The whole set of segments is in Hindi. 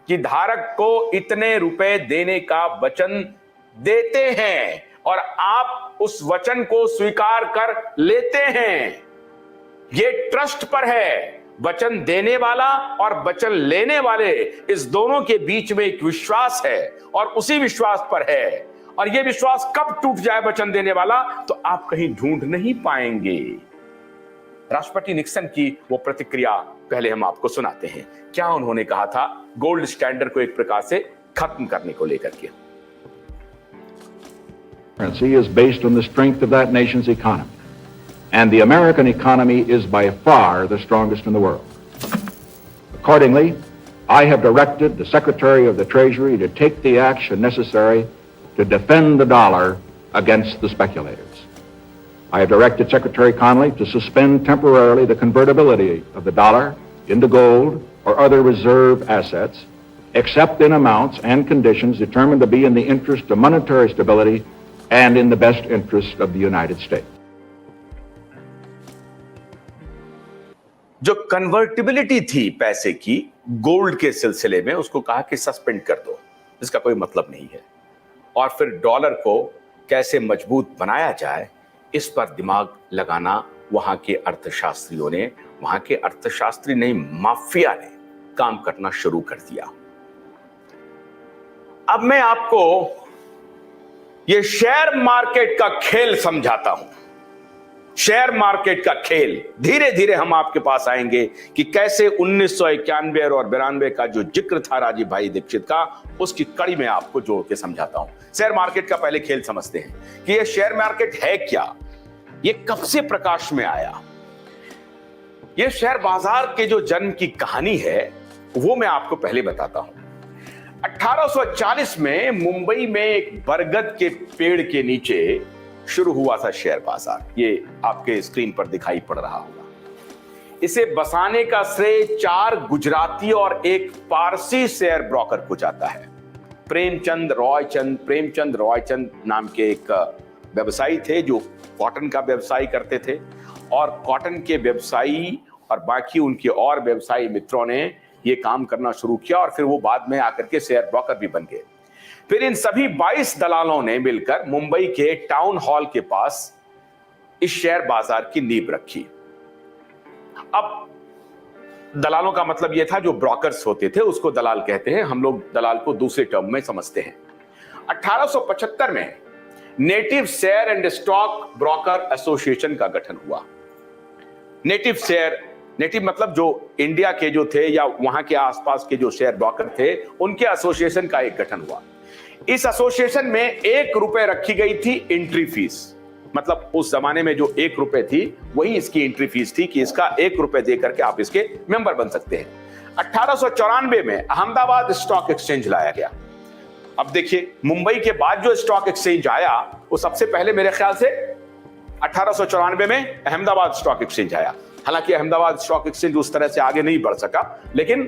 कि धारक को इतने रुपए देने का वचन देते हैं और आप उस वचन को स्वीकार कर लेते हैं। ये ट्रस्ट पर है। वचन देने वाला और वचन लेने वाले, इस दोनों के बीच में एक विश्वास है और उसी विश्वास पर है। और यह विश्वास कब टूट जाए वचन देने वाला, तो आप कहीं ढूंढ नहीं पाएंगे। राष्ट्रपति निक्सन की वो प्रतिक्रिया पहले हम आपको सुनाते हैं। क्या उन्होंने कहा था गोल्ड स्टैंडर्ड को एक प्रकार से खत्म करने को लेकर के। Currency is based on the strength of that nation's economy. And the American economy is by far the strongest in the world. Accordingly, I have directed the Secretary of the Treasury to take the action necessary to defend the dollar against the speculators. I have directed Secretary Connally to suspend temporarily the convertibility of the dollar into gold or other reserve assets, except in amounts and conditions determined to be in the interest of monetary stability and in the best interest of the United States. जो कन्वर्टिबिलिटी थी पैसे की गोल्ड के सिलसिले में, उसको कहा कि सस्पेंड कर दो, इसका कोई मतलब नहीं है। और फिर डॉलर को कैसे मजबूत बनाया जाए, इस पर दिमाग लगाना वहां के अर्थशास्त्रियों ने, वहां के अर्थशास्त्री नहीं, माफिया ने काम करना शुरू कर दिया। अब मैं आपको यह शेयर मार्केट का खेल समझाता हूं। शेयर मार्केट का खेल धीरे धीरे हम आपके पास आएंगे कि कैसे 1991 और 92 का जो जिक्र था राजीव भाई दीक्षित का, उसकी कड़ी में आपको जोड़ के समझाता हूं। शेयर मार्केट का पहले खेल समझते हैं कि यह शेयर मार्केट है क्या, यह कब से प्रकाश में आया। यह शेयर बाजार के जो जन्म की कहानी है वो मैं आपको पहले बताता हूं। 1840 में मुंबई में एक बरगद के पेड़ के नीचे शुरू हुआ था शेयर बाजार। ये आपके स्क्रीन पर दिखाई पड़ रहा होगा। इसे बसाने का श्रेय 4 गुजराती और एक पारसी शेयर ब्रोकर को जाता है। प्रेमचंद रॉयचंद नाम के एक व्यवसायी थे जो कॉटन का व्यवसाय करते थे, और कॉटन के व्यवसायी और बाकी उनके और व्यवसायी मित्रों ने ये काम करना शुरू किया और फिर वो बाद में आकर के शेयर ब्रोकर भी बन गए। फिर इन सभी 22 दलालों ने मिलकर मुंबई के टाउन हॉल के पास इस शेयर बाजार की नींव रखी। अब दलालों का मतलब यह था, जो ब्रोकर्स होते थे उसको दलाल कहते हैं, हम लोग दलाल को दूसरे टर्म में समझते हैं। 1875 में native share and stock broker association का गठन हुआ। नेटिव मतलब जो इंडिया के जो थे या वहां के आसपास के जो शेयर ब्रोकर थे, उनके एसोसिएशन का एक गठन हुआ। इस एसोसिएशन में 1 रुपए रखी गई थी एंट्री फीस। मतलब उस जमाने में जो 1 रुपए थी वही इसकी एंट्री फीस थी कि इसका 1 रुपए देकर के आप इसके मेंबर बन सकते हैं। 1894 में अहमदाबाद स्टॉक एक्सचेंज लाया गया। अब देखिए, मुंबई के बाद जो स्टॉक एक्सचेंज आया वो सबसे पहले मेरे ख्याल से 1894 में अहमदाबाद स्टॉक एक्सचेंज आया। हालांकि अहमदाबाद स्टॉक एक्सचेंज उस तरह से आगे नहीं बढ़ सका, लेकिन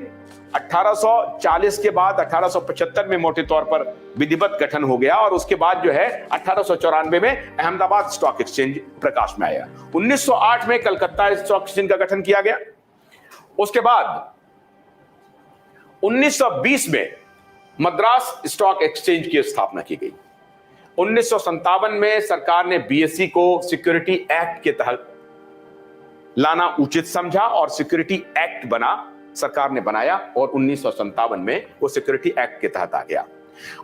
1840 के बाद 1875 में मोटे तौर पर विधिवत गठन हो गया और उसके बाद जो है 1894 में अहमदाबाद स्टॉक एक्सचेंज प्रकाश में आया। 1908 में कलकत्ता स्टॉक एक्सचेंज का गठन किया गया। उसके बाद 1920 में मद्रास स्टॉक एक्सचेंज की स्थापना की गई। 1957 में सरकार ने बीएसई को सिक्योरिटी एक्ट के तहत लाना उचित समझा और सिक्योरिटी एक्ट बना, सरकार ने बनाया और 1957 में वो सिक्योरिटी एक्ट के तहत आ गया।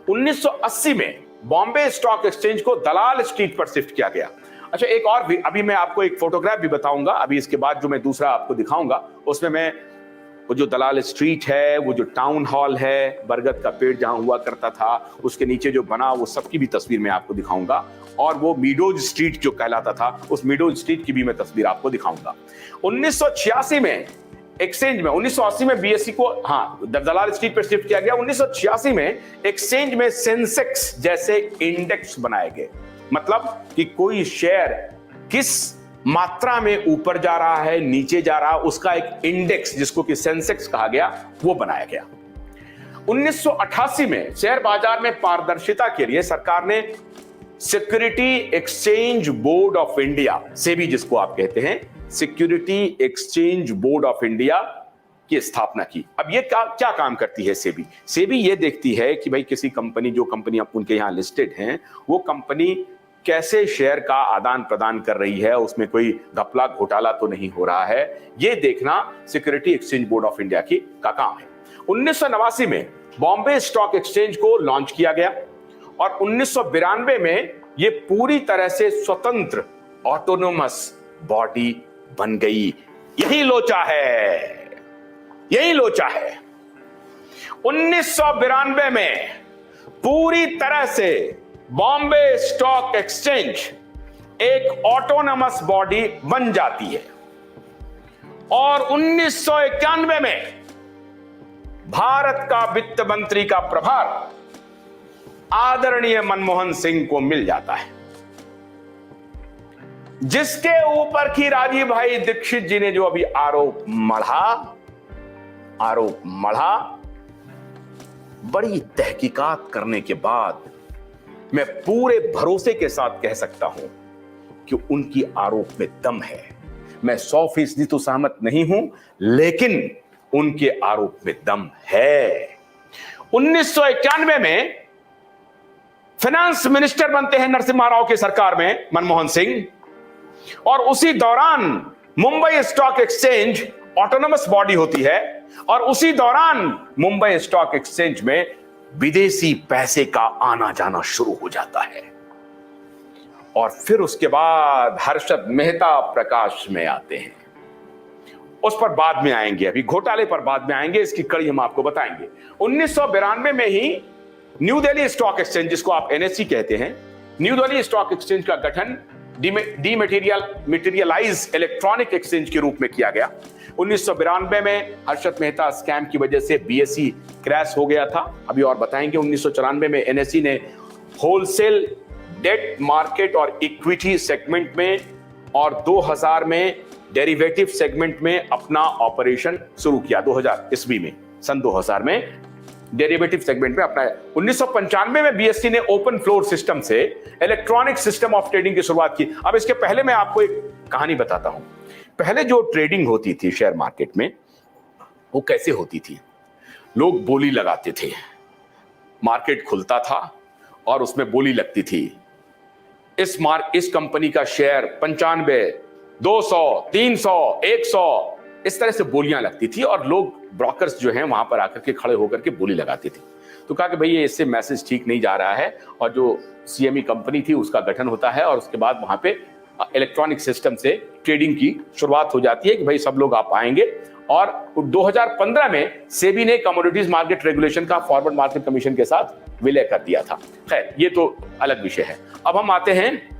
1980 में बॉम्बे स्टॉक एक्सचेंज को दलाल स्ट्रीट पर शिफ्ट किया गया। अच्छा, एक और भी, अभी मैं आपको एक फोटोग्राफ भी बताऊंगा। अभी इसके बाद जो मैं दूसरा आपको दिखाऊंगा उसमें मैं वो जो दलाल स्ट्रीट है, वो जो टाउन हॉल है, बरगद का पेड़ जहां हुआ करता था, उसके नीचे जो बना, वो सबकी भी तस्वीर मैं आपको दिखाऊंगा। और वो मीडोज स्ट्रीट जो कहलाता था, उस मीडोज स्ट्रीट की भी मैं तस्वीर आपको दिखाऊंगा। 1986 में एक्सचेंज में, 1980 में बीएसई को दलाल स्ट्रीट पर शिफ्ट किया गया। 1986 में एक्सचेंज में सेंसेक्स जैसे इंडेक्स बनाए गए। मतलब कि कोई शेयर किस मात्रा में ऊपर जा रहा है, नीचे जा रहा है, उसका एक इंडेक्स जिसको कि सेंसेक्स कहा गया, वो बनाया गया। 1988 में शेयर बाजार में पारदर्शिता के लिए सरकार ने security exchange board of India, SEBI जिसको आप कहते हैं, security exchange board of India की स्थापना की। अब ये क्या काम करती है सेबी? सेबी ये देखती है कि भाई किसी कंपनी, जो कंपनी उनके यहाँ लिस्टेड हैं, वो कंपनी कैसे शेयर का आदान प्रदान कर रही है, उसमें कोई घपला घोटाला तो नहीं हो रहा है, ये देखना security exchange board of India का काम है। 1989 में बॉम्बे स्टॉक एक्सचेंज को लॉन्च किया गया और 1992 में ये पूरी तरह से स्वतंत्र ऑटोनोमस बॉडी बन गई। यही लोचा है, यही लोचा है। 1992 में पूरी तरह से बॉम्बे स्टॉक एक्सचेंज एक ऑटोनोमस बॉडी बन जाती है और 1991 में भारत का वित्त मंत्री का प्रभार आदरणीय मनमोहन सिंह को मिल जाता है, जिसके ऊपर की राजीव भाई दीक्षित जी ने जो अभी आरोप मढ़ा, बड़ी तहकीकात करने के बाद मैं पूरे भरोसे के साथ कह सकता हूं कि उनकी आरोप में दम है। मैं 100% तो सहमत नहीं हूं, लेकिन उनके आरोप में दम है। 1991 में फाइनेंस मिनिस्टर बनते हैं नरसिम्हा राव की सरकार में मनमोहन सिंह, और उसी दौरान Mumbai stock exchange autonomous body होती है और उसी दौरान मुंबई स्टॉक एक्सचेंज में विदेशी पैसे का आना जाना शुरू हो जाता है। और फिर उसके बाद हर्षद मेहता प्रकाश में आते हैं। उस पर बाद में आएंगे, अभी घोटाले पर बाद में आएंगे, इसकी कड़ी हम आपको बताएंगे। 1992 में ही न्यू दिल्ली स्टॉक एक्सचेंज, जिसको आप एनएससी कहते हैं, न्यू दिल्ली स्टॉक एक्सचेंज का गठन डीमटेरियलाइज इलेक्ट्रॉनिक एक्सचेंज के रूप में किया गया। 1992 में हर्षद मेहता स्कैम की वजह से बीएसई क्रैश हो गया था, अभी और बताएंगे। 1994 में एनएसई ने होलसेल डेट मार्केट और इक्विटी सेगमेंट में और 2000 में डेरिवेटिव सेगमेंट में अपना ऑपरेशन शुरू किया। 2000 ईस्वी में, सन 2000 में डेरिवेटिव सेगमेंट में अपना। 1995 में बीएसई ने ओपन फ्लोर सिस्टम से इलेक्ट्रॉनिक सिस्टम ऑफ ट्रेडिंग की शुरुआत की। अब इसके पहले मैं आपको एक कहानी बताता हूं। पहले जो ट्रेडिंग होती थी शेयर मार्केट में, वो कैसे होती थी? लोग बोली लगाते थे, मार्केट खुलता था और उसमें बोली लगती थी, इस कंपनी का शेयर 95, 200, 300, 100, इस तरह से बोलियां लगती थी और लोग ब्रोकर्स जो हैं वहां पर आकर के खड़े होकर के बोली लगाते थे। तो कहा कि भाई ये इससे मैसेज ठीक नहीं जा रहा है, और जो सीएमई कंपनी थी उसका गठन होता है और उसके बाद वहां पे इलेक्ट्रॉनिक सिस्टम से ट्रेडिंग की शुरुआत हो जाती है कि भाई सब लोग आप आएंगे। और 2015 में सेबी ने कमोडिटीज मार्केट रेगुलेशन का फॉरवर्ड मार्केट कमीशन के साथ विलय कर दिया था। खैर, ये तो अलग विषय है। अब हम आते हैं